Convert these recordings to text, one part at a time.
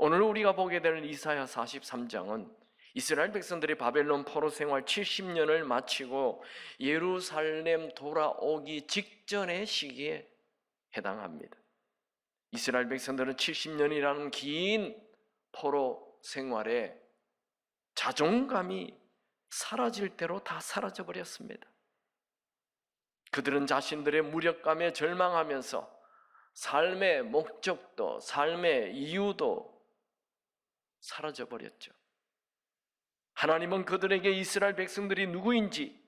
오늘 우리가 보게 되는 이사야 43장은 이스라엘 백성들이 바벨론 포로 생활 70년을 마치고 예루살렘 돌아오기 직전의 시기에 해당합니다. 이스라엘 백성들은 70년이라는 긴 포로 생활에 자존감이 사라질 대로 다 사라져 버렸습니다. 그들은 자신들의 무력감에 절망하면서 삶의 목적도, 삶의 이유도 사라져 버렸죠. 하나님은 그들에게 이스라엘 백성들이 누구인지,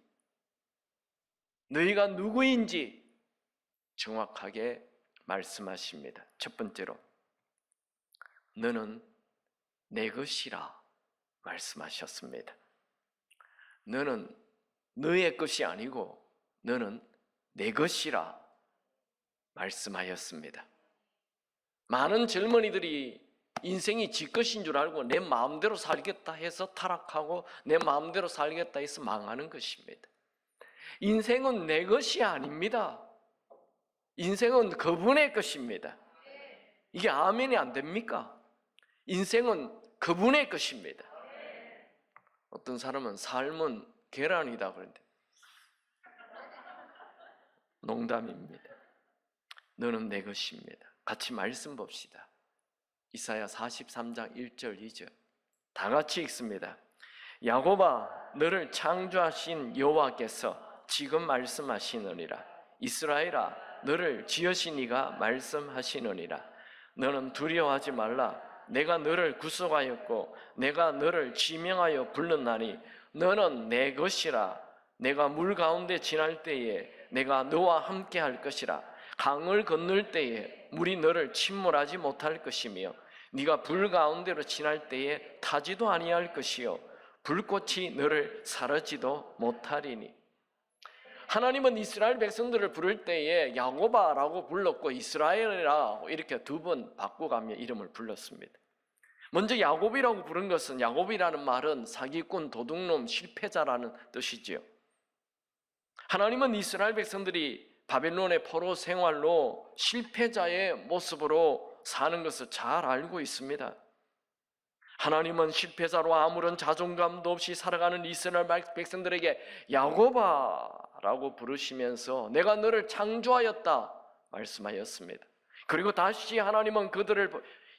너희가 누구인지 정확하게 말씀하십니다. 첫 번째로, 너는 내 것이라 말씀하셨습니다. 너는 너의 것이 아니고 너는 내 것이라 말씀하였습니다. 많은 젊은이들이 인생이 지 것인 줄 알고 내 마음대로 살겠다 해서 타락하고 내 마음대로 살겠다 해서 망하는 것입니다. 인생은 내 것이 아닙니다. 인생은 그분의 것입니다. 이게 아멘이 안 됩니까? 인생은 그분의 것입니다. 어떤 사람은 삶은 계란이다 그러는데 농담입니다. 너는 내 것입니다. 같이 말씀 봅시다. 이사야 43장 1절 2절 다 같이 읽습니다. 야곱아, 너를 창조하신 여호와께서 지금 말씀하시느니라. 이스라엘아, 너를 지으신 이가 말씀하시느니라. 너는 두려워하지 말라. 내가 너를 구속하였고 내가 너를 지명하여 불렀나니 너는 내 것이라. 내가 물 가운데 지날 때에 내가 너와 함께 할 것이라. 강을 건널 때에 물이 너를 침몰하지 못할 것이며 네가 불 가운데로 지날 때에 타지도 아니할 것이요 불꽃이 너를 사르지도 못하리니. 하나님은 이스라엘 백성들을 부를 때에 야곱아라고 불렀고 이스라엘이라 이렇게 두 번 바꿔가며 이름을 불렀습니다. 먼저 야곱이라고 부른 것은, 야곱이라는 말은 사기꾼, 도둑놈, 실패자라는 뜻이지요. 하나님은 이스라엘 백성들이 바벨론의 포로 생활로 실패자의 모습으로 사는 것을 잘 알고 있습니다. 하나님은 실패자로 아무런 자존감도 없이 살아가는 이스라엘 백성들에게 야곱아라고 부르시면서 내가 너를 창조하였다 말씀하였습니다. 그리고 다시 하나님은 그들을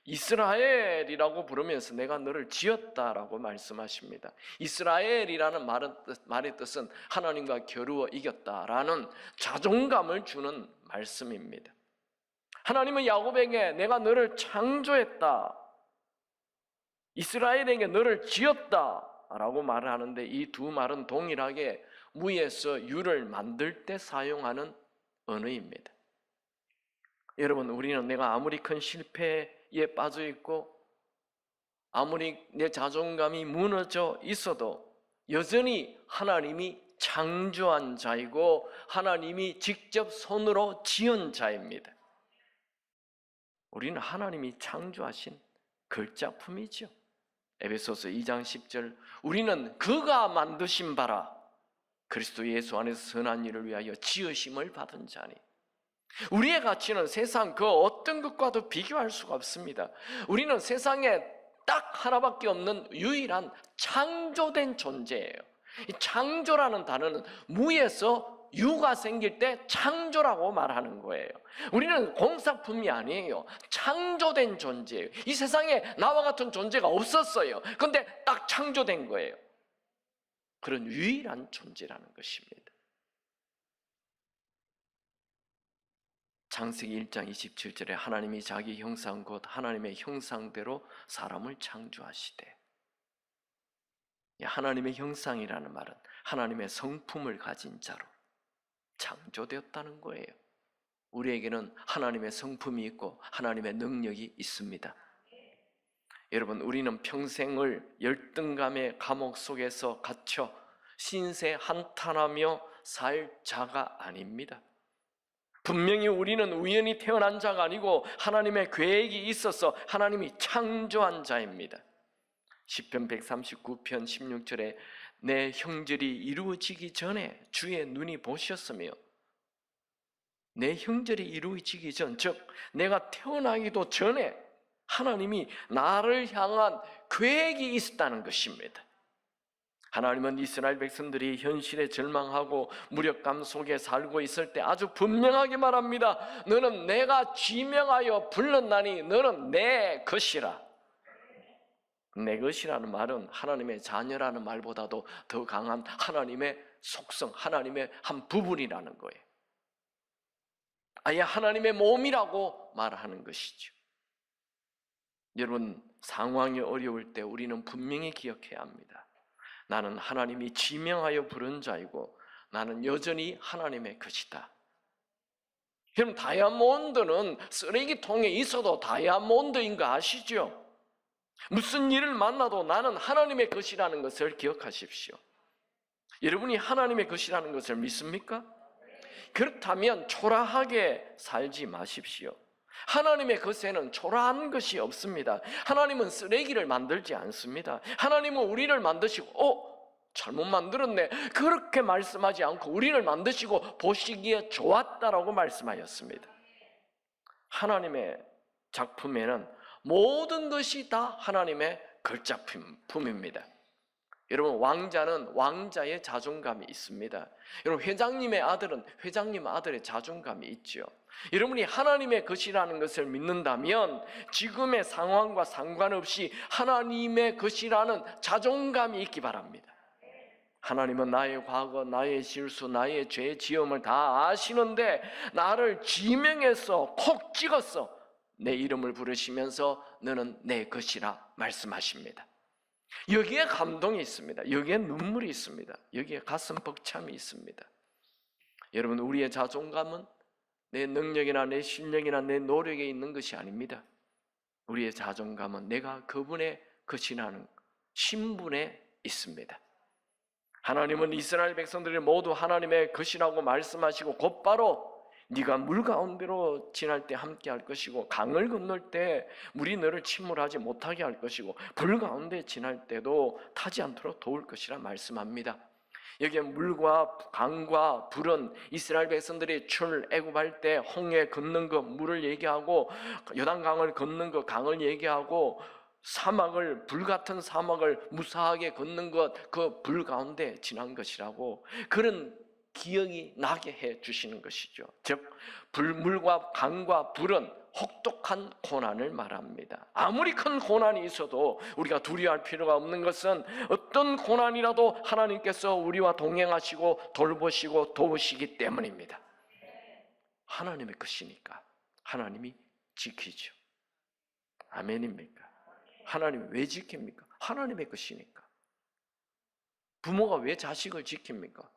이스라엘이라고 부르면서 내가 너를 지었다라고 말씀하십니다. 이스라엘이라는 말의 뜻은 하나님과 겨루어 이겼다라는 자존감을 주는 말씀입니다. 하나님은 야곱에게 내가 너를 창조했다, 이스라엘에게 너를 지었다라고 말을 하는데 이 두 말은 동일하게 무에서 유를 만들 때 사용하는 언어입니다. 여러분, 우리는 내가 아무리 큰 실패에 빠져 있고 아무리 내 자존감이 무너져 있어도 여전히 하나님이 창조한 자이고 하나님이 직접 손으로 지은 자입니다. 우리는 하나님이 창조하신 걸작품이죠. 에베소서 2장 10절 우리는 그가 만드신 바라 그리스도 예수 안에서 선한 일을 위하여 지으심을 받은 자니. 우리의 가치는 세상 그 어떤 것과도 비교할 수가 없습니다. 우리는 세상에 딱 하나밖에 없는 유일한 창조된 존재예요. 이 창조라는 단어는 무에서 유가 생길 때 창조라고 말하는 거예요. 우리는 공산품이 아니에요. 창조된 존재예요. 이 세상에 나와 같은 존재가 없었어요. 그런데 딱 창조된 거예요. 그런 유일한 존재라는 것입니다. 창세기 1장 27절에 하나님이 자기 형상 곧 하나님의 형상대로 사람을 창조하시되, 하나님의 형상이라는 말은 하나님의 성품을 가진 자로 창조되었다는 거예요. 우리에게는 하나님의 성품이 있고 하나님의 능력이 있습니다. 여러분, 우리는 평생을 열등감의 감옥 속에서 갇혀 신세 한탄하며 살 자가 아닙니다. 분명히 우리는 우연히 태어난 자가 아니고 하나님의 계획이 있어서 하나님이 창조한 자입니다. 시편 139편 16절에 내 형절이 이루어지기 전에 주의 눈이 보셨으며, 내 형절이 이루어지기 전, 즉 내가 태어나기도 전에 하나님이 나를 향한 계획이 있었다는 것입니다. 하나님은 이스라엘 백성들이 현실에 절망하고 무력감 속에 살고 있을 때 아주 분명하게 말합니다. 너는 내가 지명하여 불렀나니 너는 내 것이라. 내 것이라는 말은 하나님의 자녀라는 말보다도 더 강한 하나님의 속성, 하나님의 한 부분이라는 거예요. 아예 하나님의 몸이라고 말하는 것이죠. 여러분, 상황이 어려울 때 우리는 분명히 기억해야 합니다. 나는 하나님이 지명하여 부른 자이고 나는 여전히 하나님의 것이다. 그럼 다이아몬드는 쓰레기통에 있어도 다이아몬드인 거 아시죠? 무슨 일을 만나도 나는 하나님의 것이라는 것을 기억하십시오. 여러분이 하나님의 것이라는 것을 믿습니까? 그렇다면 초라하게 살지 마십시오. 하나님의 것에는 초라한 것이 없습니다. 하나님은 쓰레기를 만들지 않습니다. 하나님은 우리를 만드시고 잘못 만들었네 그렇게 말씀하지 않고 우리를 만드시고 보시기에 좋았다라고 말씀하였습니다. 하나님의 작품에는 모든 것이 다 하나님의 걸작품입니다. 여러분, 왕자는 왕자의 자존감이 있습니다. 여러분, 회장님의 아들은 회장님 아들의 자존감이 있죠. 여러분이 하나님의 것이라는 것을 믿는다면 지금의 상황과 상관없이 하나님의 것이라는 자존감이 있기 바랍니다. 하나님은 나의 과거, 나의 실수, 나의 죄 지음을 다 아시는데 나를 지명해서 콕 찍었어. 내 이름을 부르시면서 너는 내 것이라 말씀하십니다. 여기에 감동이 있습니다. 여기에 눈물이 있습니다. 여기에 가슴 벅참이 있습니다. 여러분, 우리의 자존감은 내 능력이나 내 실력이나 내 노력에 있는 것이 아닙니다. 우리의 자존감은 내가 그분의 것이라는 신분에 있습니다. 하나님은 이스라엘 백성들이 모두 하나님의 것이라고 말씀하시고 곧바로 네가 물 가운데로 지날 때 함께 할 것이고 강을 건널 때 물이 너를 침몰하지 못하게 할 것이고 불 가운데 지날 때도 타지 않도록 도울 것이라 말씀합니다. 여기에 물과 강과 불은 이스라엘 백성들이 출애굽할 때 홍해 걷는 것 물을 얘기하고 요단강을 걷는 것 강을 얘기하고 사막을 불같은 사막을 무사하게 걷는 것 그 불 가운데 지난 것이라고 그런 기억이 나게 해 주시는 것이죠. 즉 물과 강과 불은 혹독한 고난을 말합니다. 아무리 큰 고난이 있어도 우리가 두려워할 필요가 없는 것은 어떤 고난이라도 하나님께서 우리와 동행하시고 돌보시고 도우시기 때문입니다. 하나님의 것이니까 하나님이 지키죠. 아멘입니까? 하나님이 왜 지킵니까? 하나님의 것이니까. 부모가 왜 자식을 지킵니까?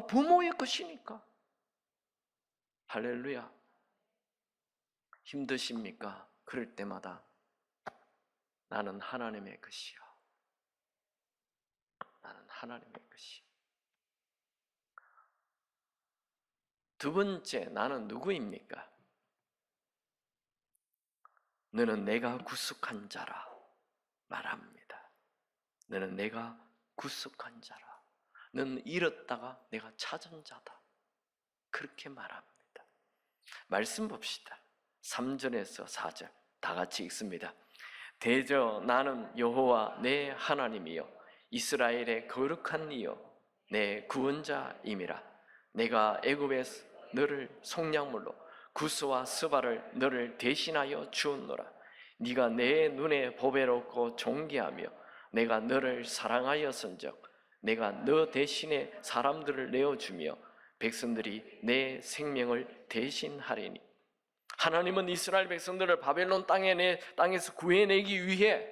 부모의 것이니까. 할렐루야. 힘드십니까? 그럴 때마다 나는 하나님의 것이야. 나는 하나님의 것이야. 두 번째, 나는 누구입니까? 너는 내가 구속한 자라 말합니다. 너는 내가 구속한 자라. 너는 잃었다가 내가 찾은 자다. 그렇게 말합니다. 말씀 봅시다. 3절에서 4절 다 같이 읽습니다. 대저 나는 여호와 내 하나님이요 이스라엘의 거룩한 이요 내 구원자임이라. 내가 애굽에서 너를 속량물로 구스와 스바를 너를 대신하여 주었노라. 네가 내 눈에 보배롭고 존귀하며 내가 너를 사랑하였은즉 내가 너 대신에 사람들을 내어주며 백성들이 내 생명을 대신하리니. 하나님은 이스라엘 백성들을 바벨론 땅에서 구해내기 위해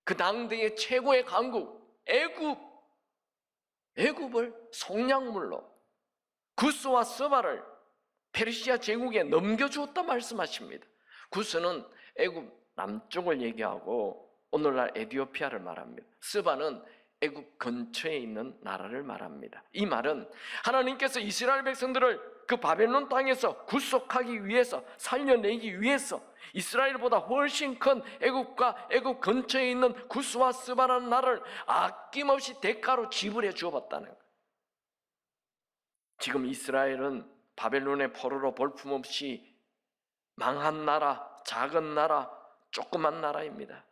그 당대의 최고의 강국 애굽을 속량물로 구스와 스바를 페르시아 제국에 넘겨주었다 말씀하십니다. 구스는 애굽 남쪽을 얘기하고 오늘날 에티오피아를 말합니다. 스바는 애굽 근처에 있는 나라를 말합니다. 이 말은 하나님께서 이스라엘 백성들을 그 바벨론 땅에서 구속하기 위해서 살려내기 위해서 이스라엘보다 훨씬 큰 애굽과 애굽 근처에 있는 구스와 스바라는 나라를 아낌없이 대가로 지불해 주어봤다는 거예요. 지금 이스라엘은 바벨론의 포로로 볼품없이 망한 나라, 작은 나라, 조그만 나라입니다.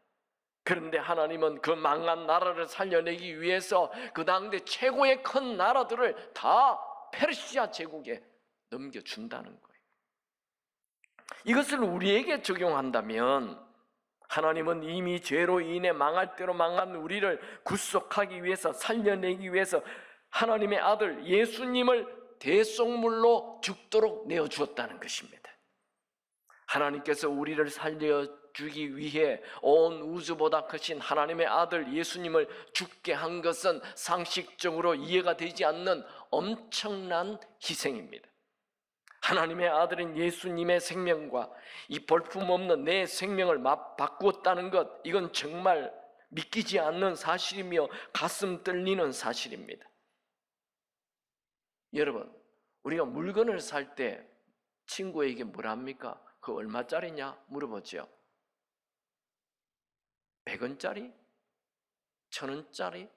그런데 하나님은 그 망한 나라를 살려내기 위해서 그 당대 최고의 큰 나라들을 다 페르시아 제국에 넘겨준다는 거예요. 이것을 우리에게 적용한다면 하나님은 이미 죄로 인해 망할 대로 망한 우리를 구속하기 위해서, 살려내기 위해서 하나님의 아들 예수님을 대속물로 죽도록 내어주었다는 것입니다. 하나님께서 우리를 살려주기 위해 온 우주보다 크신 하나님의 아들 예수님을 죽게 한 것은 상식적으로 이해가 되지 않는 엄청난 희생입니다. 하나님의 아들인 예수님의 생명과 이 볼품없는 내 생명을 바꾸었다는 것, 이건 정말 믿기지 않는 사실이며 가슴 떨리는 사실입니다. 여러분, 우리가 물건을 살 때 친구에게 뭘 합니까? 그 얼마짜리냐 물어보죠. 100원짜리? 1000원짜리?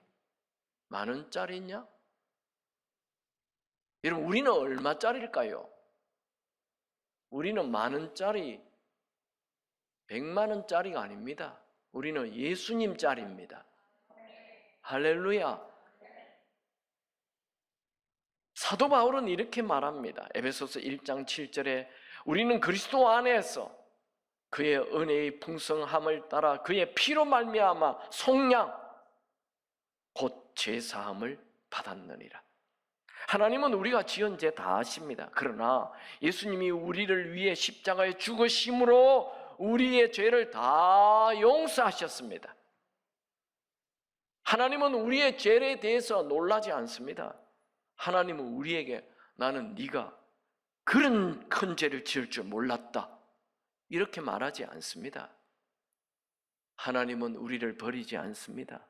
만원짜리냐? 여러분, 우리는 얼마짜리일까요? 우리는 만원짜리, 100만원짜리가 아닙니다. 우리는 예수님짜리입니다. 할렐루야. 사도 바울은 이렇게 말합니다. 에베소서 1장 7절에 우리는 그리스도 안에서 그의 은혜의 풍성함을 따라 그의 피로 말미암아 속량 곧 죄사함을 받았느니라. 하나님은 우리가 지은 죄 다 아십니다. 그러나 예수님이 우리를 위해 십자가에 죽으심으로 우리의 죄를 다 용서하셨습니다. 하나님은 우리의 죄에 대해서 놀라지 않습니다. 하나님은 우리에게 나는 네가 그런 큰 죄를 지을 줄 몰랐다, 이렇게 말하지 않습니다. 하나님은 우리를 버리지 않습니다.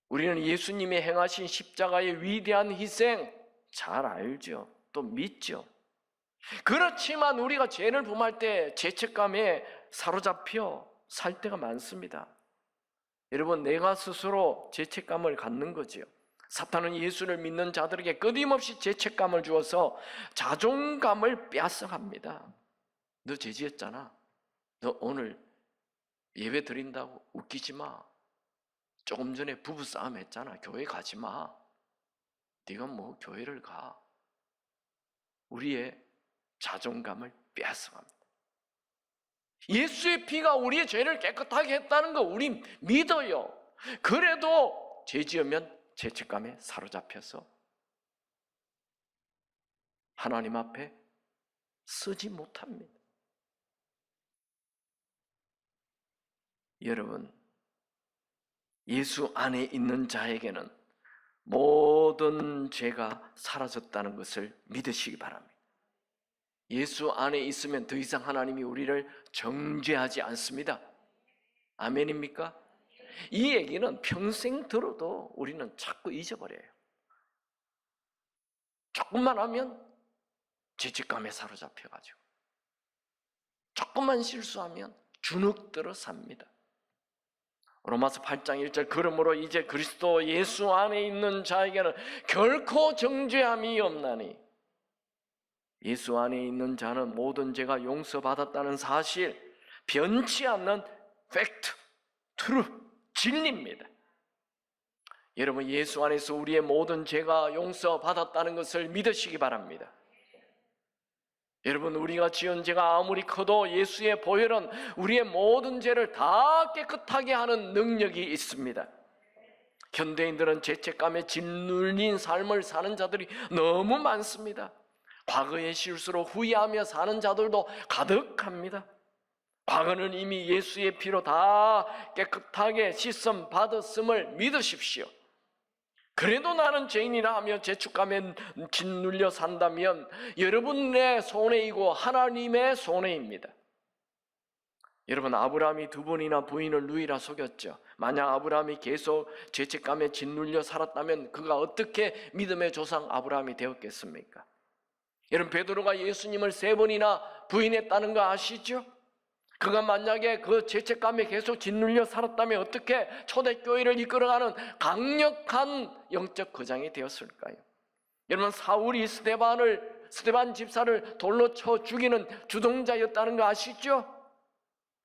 우리는 예수님이 행하신 십자가의 위대한 희생 잘 알죠. 또 믿죠. 그렇지만 우리가 죄를 범할 때 죄책감에 사로잡혀 살 때가 많습니다. 여러분, 내가 스스로 죄책감을 갖는 거지요. 사탄은 예수를 믿는 자들에게 끊임없이 죄책감을 주어서 자존감을 빼앗아갑니다. 너 죄 지었잖아. 너 오늘 예배 드린다고 웃기지 마. 조금 전에 부부싸움 했잖아. 교회 가지 마. 네가 뭐 교회를 가. 우리의 자존감을 빼앗아갑니다. 예수의 피가 우리의 죄를 깨끗하게 했다는 거 우리 믿어요. 그래도 죄 지으면 죄책감에 사로잡혀서 하나님 앞에 서지 못합니다. 여러분, 예수 안에 있는 자에게는 모든 죄가 사라졌다는 것을 믿으시기 바랍니다. 예수 안에 있으면 더 이상 하나님이 우리를 정죄하지 않습니다. 아멘입니까? 이 얘기는 평생 들어도 우리는 자꾸 잊어버려요. 조금만 하면 죄책감에 사로잡혀가지고, 조금만 실수하면 주눅들어 삽니다. 로마서 8장 1절 그러므로 이제 그리스도 예수 안에 있는 자에게는 결코 정죄함이 없나니, 예수 안에 있는 자는 모든 죄가 용서받았다는 사실, 변치 않는 팩트, 트루, 진리입니다. 여러분, 예수 안에서 우리의 모든 죄가 용서받았다는 것을 믿으시기 바랍니다. 여러분, 우리가 지은 죄가 아무리 커도 예수의 보혈은 우리의 모든 죄를 다 깨끗하게 하는 능력이 있습니다. 현대인들은 죄책감에 짓눌린 삶을 사는 자들이 너무 많습니다. 과거의 실수로 후회하며 사는 자들도 가득합니다. 과거는 이미 예수의 피로 다 깨끗하게 씻음 받았음을 믿으십시오. 그래도 나는 죄인이라 하며 죄책감에 짓눌려 산다면 여러분의 손해이고 하나님의 손해입니다. 여러분, 아브라함이 2번이나 부인을 누이라 속였죠. 만약 아브라함이 계속 죄책감에 짓눌려 살았다면 그가 어떻게 믿음의 조상 아브라함이 되었겠습니까? 여러분, 베드로가 예수님을 3번이나 부인했다는 거 아시죠? 그가 만약에 그 죄책감에 계속 짓눌려 살았다면 어떻게 초대교회를 이끌어가는 강력한 영적 거장이 되었을까요? 여러분, 사울이 스데반을 스데반 집사를 돌로 쳐 죽이는 주동자였다는 거 아시죠?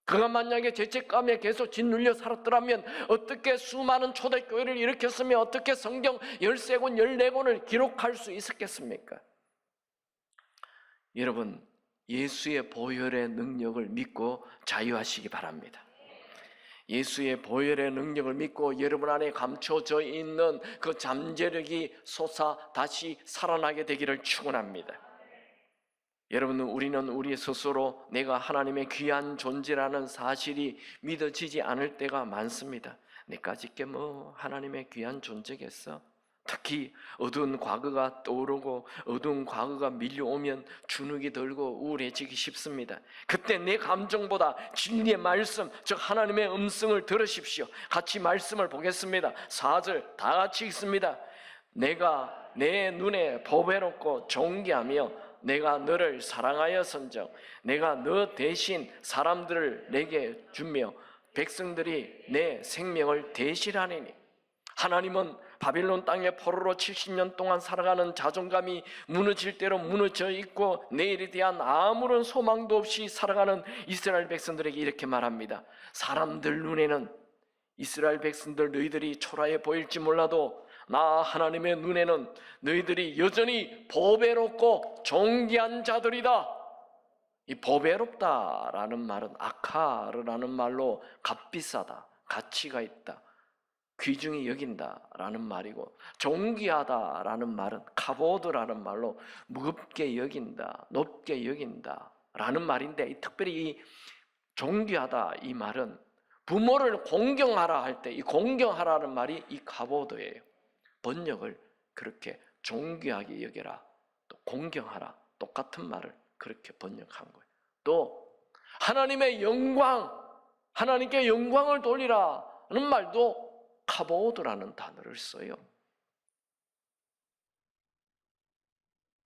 그가 만약에 죄책감에 계속 짓눌려 살았더라면 어떻게 수많은 초대교회를 일으켰으며 어떻게 성경 13권, 14권을 기록할 수 있었겠습니까? 여러분, 예수의 보혈의 능력을 믿고 자유하시기 바랍니다. 예수의 보혈의 능력을 믿고 여러분 안에 감춰져 있는 그 잠재력이 솟아 다시 살아나게 되기를 축원합니다. 여러분, 우리는 우리 스스로 내가 하나님의 귀한 존재라는 사실이 믿어지지 않을 때가 많습니다. 내까짓 게 뭐 하나님의 귀한 존재겠어? 특히 어두운 과거가 떠오르고 어두운 과거가 밀려오면 주눅이 들고 우울해지기 쉽습니다. 그때 내 감정보다 진리의 말씀, 즉 하나님의 음성을 들으십시오. 같이 말씀을 보겠습니다. 4절 다 같이 읽습니다. 내가 내 눈에 보배롭고 존귀하며 내가 너를 사랑하여선즉 내가 너 대신 사람들을 내게 주며 백성들이 내 생명을 대실하리니. 하나님은 바빌론 땅의 포로로 70년 동안 살아가는 자존감이 무너질 대로 무너져 있고 내일에 대한 아무런 소망도 없이 살아가는 이스라엘 백성들에게 이렇게 말합니다. 사람들 눈에는 이스라엘 백성들 너희들이 초라해 보일지 몰라도 나 하나님의 눈에는 너희들이 여전히 보배롭고 존귀한 자들이다. 이 보배롭다라는 말은 아카르라는 말로 값비싸다, 가치가 있다, 귀중히 여긴다라는 말이고, 존귀하다라는 말은 카보드라는 말로 무겁게 여긴다, 높게 여긴다라는 말인데, 특별히 이 존귀하다 이 말은 부모를 공경하라 할 때 이 공경하라는 말이 이 카보드예요. 번역을 그렇게 존귀하게 여겨라, 또 공경하라, 똑같은 말을 그렇게 번역한 거예요. 또 하나님의 영광, 하나님께 영광을 돌리라는 말도 카보드라는 단어를 써요.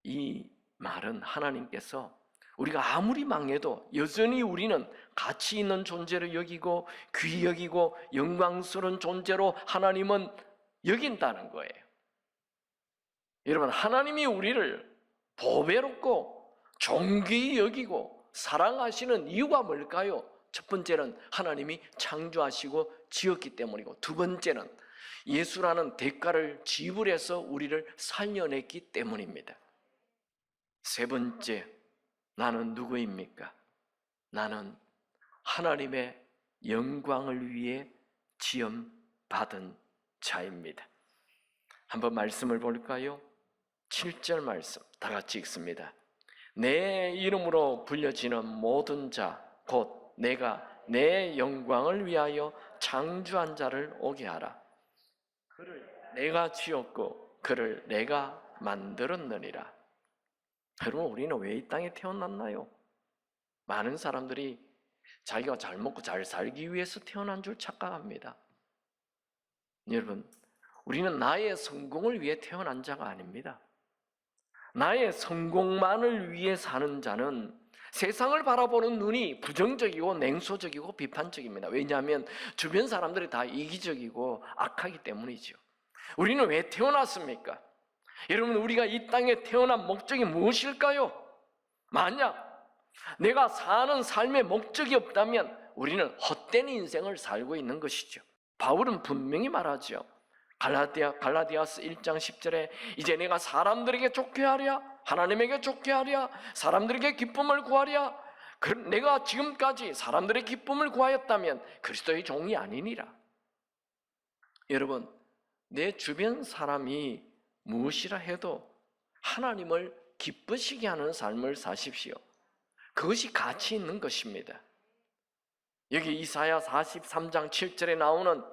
이 말은 하나님께서 우리가 아무리 망해도 여전히 우리는 가치 있는 존재로 여기고 귀히 여기고 영광스러운 존재로 하나님은 여긴다는 거예요. 여러분, 하나님이 우리를 보배롭고 존귀히 여기고 사랑하시는 이유가 뭘까요? 첫 번째는 하나님이 창조하시고 지었기 때문이고, 두 번째는 예수라는 대가를 지불해서 우리를 살려냈기 때문입니다. 세 번째, 나는 누구입니까? 나는 하나님의 영광을 위해 지음받은 자입니다. 한번 말씀을 볼까요? 7절 말씀 다 같이 읽습니다. 내 이름으로 불려지는 모든 자, 곧 내가 내 영광을 위하여 창조한 자를 오게 하라. 그를 내가 지었고 그를 내가 만들었느니라. 여러분, 우리는 왜 이 땅에 태어났나요? 많은 사람들이 자기가 잘 먹고 잘 살기 위해서 태어난 줄 착각합니다. 여러분, 우리는 나의 성공을 위해 태어난 자가 아닙니다. 나의 성공만을 위해 사는 자는 세상을 바라보는 눈이 부정적이고 냉소적이고 비판적입니다. 왜냐하면 주변 사람들이 다 이기적이고 악하기 때문이죠. 우리는 왜 태어났습니까? 여러분, 우리가 이 땅에 태어난 목적이 무엇일까요? 만약 내가 사는 삶의 목적이 없다면 우리는 헛된 인생을 살고 있는 것이죠. 바울은 분명히 말하죠. 갈라디아서 1장 10절에 이제 내가 사람들에게 좋게 하랴, 하나님에게 좋게 하랴, 사람들에게 기쁨을 구하랴. 내가 지금까지 사람들의 기쁨을 구하였다면 그리스도의 종이 아니니라. 여러분, 내 주변 사람이 무엇이라 해도 하나님을 기쁘시게 하는 삶을 사십시오. 그것이 가치 있는 것입니다. 여기 이사야 43장 7절에 나오는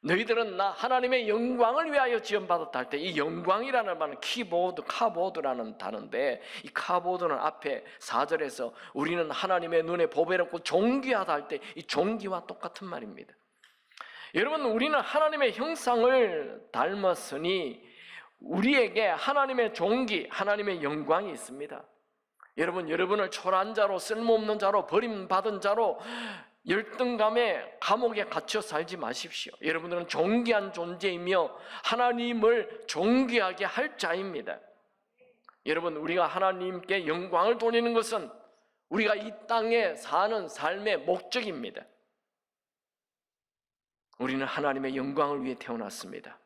너희들은 나 하나님의 영광을 위하여 지음받았다 할 때 이 영광이라는 말은 카보드라는 단어인데, 이 카보드는 앞에 4절에서 우리는 하나님의 눈에 보배롭고 존귀하다 할 때 이 존귀와 똑같은 말입니다. 여러분, 우리는 하나님의 형상을 닮았으니 우리에게 하나님의 존귀, 하나님의 영광이 있습니다. 여러분을 초라한 자로, 쓸모없는 자로, 버림받은 자로 열등감에 감옥에 갇혀 살지 마십시오. 여러분들은 존귀한 존재이며 하나님을 존귀하게 할 자입니다. 여러분, 우리가 하나님께 영광을 돌리는 것은 우리가 이 땅에 사는 삶의 목적입니다. 우리는 하나님의 영광을 위해 태어났습니다.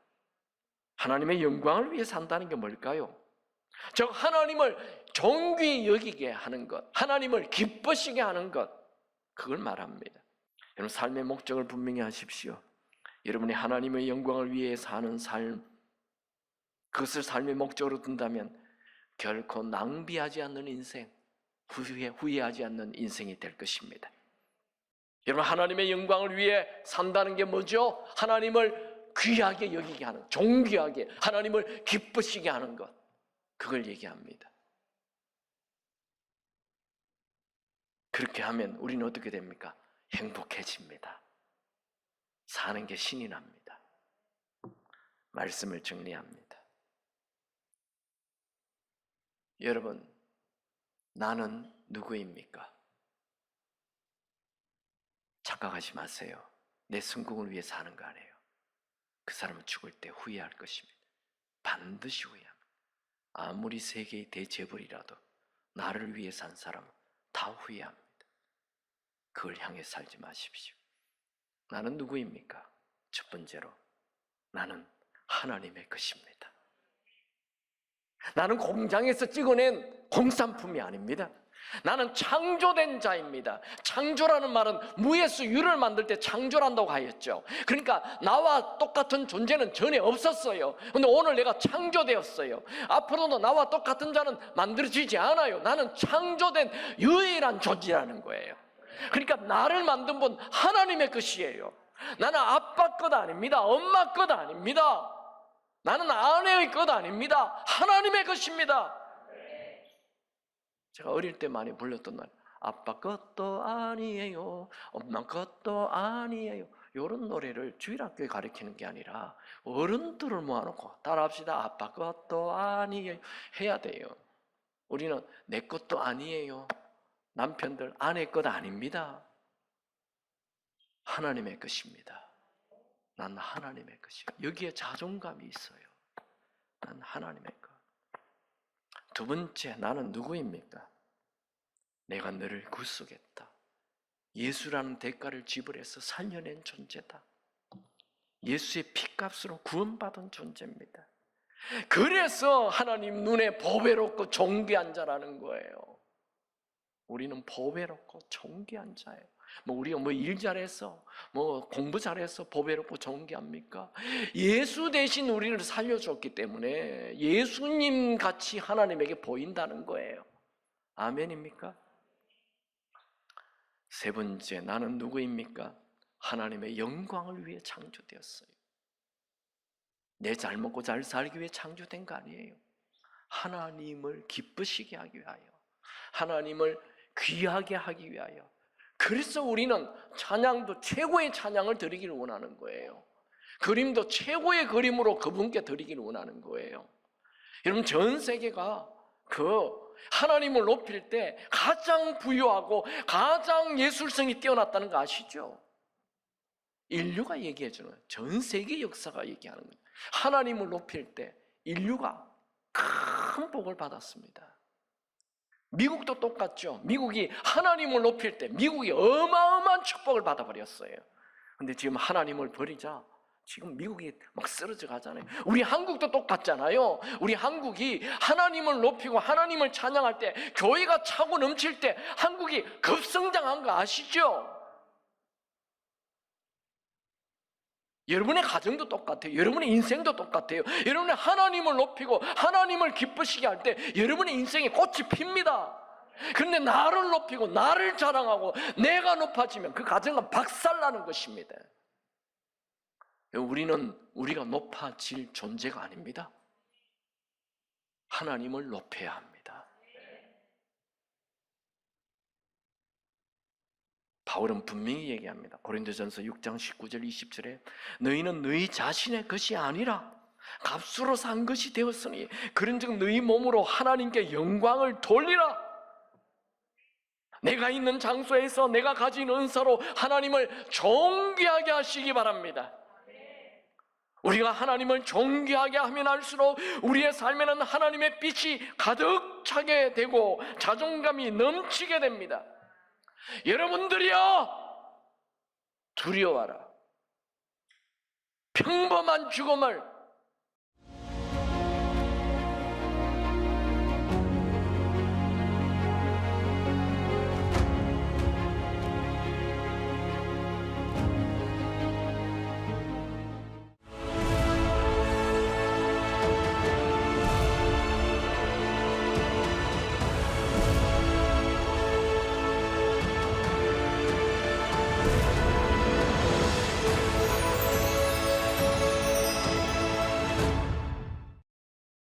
하나님의 영광을 위해 산다는 게 뭘까요? 즉 하나님을 존귀히 여기게 하는 것, 하나님을 기쁘시게 하는 것, 그걸 말합니다. 여러분, 삶의 목적을 분명히 하십시오. 여러분이 하나님의 영광을 위해 사는 삶, 그것을 삶의 목적으로 둔다면 결코 낭비하지 않는 인생, 후회하지 않는 인생이 될 것입니다. 여러분, 하나님의 영광을 위해 산다는 게 뭐죠? 하나님을 귀하게 여기게 하는, 존귀하게, 하나님을 기쁘시게 하는 것, 그걸 얘기합니다. 그렇게 하면 우리는 어떻게 됩니까? 행복해집니다. 사는 게 신이 납니다. 말씀을 정리합니다. 여러분, 나는 누구입니까? 착각하지 마세요. 내 성공을 위해 사는 거 아니에요. 그 사람은 죽을 때 후회할 것입니다. 반드시 후회합니다. 아무리 세계의 대재벌이라도 나를 위해 산 사람은 다 후회합니다. 그걸 향해 살지 마십시오. 나는 누구입니까? 첫 번째로, 나는 하나님의 것입니다. 나는 공장에서 찍어낸 공산품이 아닙니다. 나는 창조된 자입니다. 창조라는 말은 무에서 유를 만들 때 창조란다고 하였죠. 그러니까 나와 똑같은 존재는 전에 없었어요. 그런데 오늘 내가 창조되었어요. 앞으로도 나와 똑같은 자는 만들어지지 않아요. 나는 창조된 유일한 존재라는 거예요. 그러니까 나를 만든 분 하나님의 것이에요. 나는 아빠 것 아닙니다. 엄마 것 아닙니다. 나는 아내의 것 아닙니다. 하나님의 것입니다. 제가 어릴 때 많이 불렀던 말, 아빠 것도 아니에요, 엄마 것도 아니에요, 이런 노래를 주일학교에 가르치는 게 아니라 어른들을 모아놓고 따라합시다. 아빠 것도 아니에요 해야 돼요. 우리는 내 것도 아니에요, 남편들 아내 것 아닙니다. 하나님의 것입니다. 난 하나님의 것이에요. 여기에 자존감이 있어요. 난 하나님의 것. 두 번째, 나는 누구입니까? 내가 너를 구속했다. 예수라는 대가를 지불해서 살려낸 존재다. 예수의 피값으로 구원받은 존재입니다. 그래서 하나님 눈에 보배롭고 존귀한 자라는 거예요. 우리는 보배롭고 존귀한 자예요. 우리가 일 잘해서 공부 잘해서 보배롭고 존귀합니까? 예수 대신 우리를 살려줬기 때문에 예수님 같이 하나님에게 보인다는 거예요. 아멘입니까? 세 번째, 나는 누구입니까? 하나님의 영광을 위해 창조되었어요. 내 잘 먹고 잘 살기 위해 창조된 거 아니에요. 하나님을 기쁘시게 하기 위하여, 하나님을 귀하게 하기 위하여. 그래서 우리는 찬양도 최고의 찬양을 드리기를 원하는 거예요. 그림도 최고의 그림으로 그분께 드리기를 원하는 거예요. 여러분, 전 세계가 하나님을 높일 때 가장 부유하고 가장 예술성이 뛰어났다는 거 아시죠? 인류가 얘기해 주는 거예요. 전 세계 역사가 얘기하는 거예요. 하나님을 높일 때 인류가 큰 복을 받았습니다. 미국도 똑같죠. 미국이 하나님을 높일 때 미국이 어마어마한 축복을 받아버렸어요. 근데 지금 하나님을 버리자 지금 미국이 막 쓰러져 가잖아요. 우리 한국도 똑같잖아요. 우리 한국이 하나님을 높이고 하나님을 찬양할 때, 교회가 차고 넘칠 때 한국이 급성장한 거 아시죠? 여러분의 가정도 똑같아요. 여러분의 인생도 똑같아요. 여러분이 하나님을 높이고 하나님을 기쁘시게 할 때 여러분의 인생에 꽃이 핍니다. 그런데 나를 높이고 나를 자랑하고 내가 높아지면 그 가정은 박살나는 것입니다. 우리가 높아질 존재가 아닙니다. 하나님을 높여야 합니다. 바울은 분명히 얘기합니다. 고린도전서 6장 19절 20절에 너희는 너희 자신의 것이 아니라 값으로 산 것이 되었으니 그런즉 너희 몸으로 하나님께 영광을 돌리라. 내가 있는 장소에서 내가 가진 은사로 하나님을 존귀하게 하시기 바랍니다. 우리가 하나님을 존귀하게 하면 할수록 우리의 삶에는 하나님의 빛이 가득 차게 되고 자존감이 넘치게 됩니다. 여러분들이여, 두려워하라. 평범한 죽음을